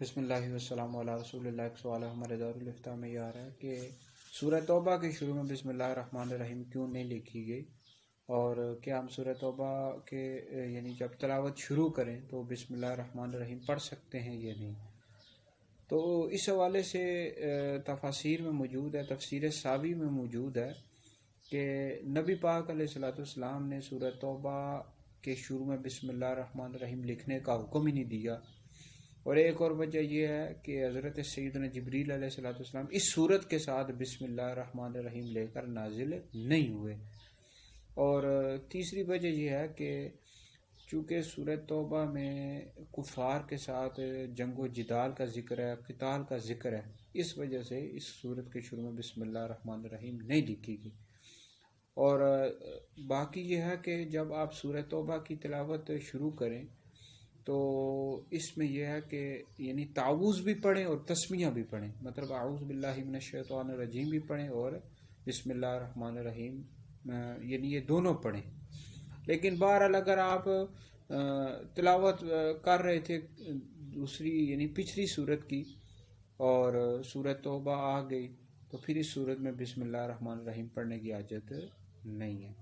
बिस्मिल्लाहि वस्सलामु अला रसूलिल्लाह। एक सवाल हमारे दारुल इफ्ता में ये आ रहा है कि सूरह तौबा के शुरू में बिस्मिल्लाहिर रहमानिर रहीम क्यों नहीं लिखी गई, और क्या हम सूरह तौबा के यानी जब तिलावत शुरू करें तो बिस्मिल्लाहिर रहमानिर रहीम पढ़ सकते हैं या नहीं। तो इस हवाले से तफासीर में मौजूद है, तफसीर सावी में मौजूद है कि नबी पाक अलैहिस्सलाम ने सूरह तौबा के शुरू में बिस्मिल्लाहिर रहमानिर रहीम लिखने का हुक्म ही नहीं दिया। और एक और वजह यह है कि हज़रत सैयदना जिब्रील अलैहिस्सलाम इस सूरत के साथ बिस्मिल्लाहिर रहमानिर रहीम लेकर नाजिल नहीं हुए। और तीसरी वजह यह है कि चूँकि सूरह तौबा में कुफ़ार के साथ जंगो जदाल का ज़िक्र है, क़िताल का ज़िक्र है, इस वजह से इस सूरत के शुरू में बिस्मिल्लाहिर रहमानिर रहीम नहीं लिखी गई। और बाकी यह है कि जब आप सूरह तौबा की तिलावत शुरू करें तो इसमें यह है कि यानी ताऊज़ भी पढ़ें और तस्मिया भी पढ़ें, मतलब आऊज़ु बिल्लाहि मिनश शैतानिर रजीम भी पढ़ें और बिस्मिल्लाहिर रहमानिर रहीम यानी ये दोनों पढ़ें। लेकिन बहरहाल अगर आप तिलावत कर रहे थे दूसरी यानी पिछली सूरत की और सूरह तौबा आ गई तो फिर इस सूरत में बिस्मिल्लाहिर रहमानिर रहीम पढ़ने की हाजत नहीं है।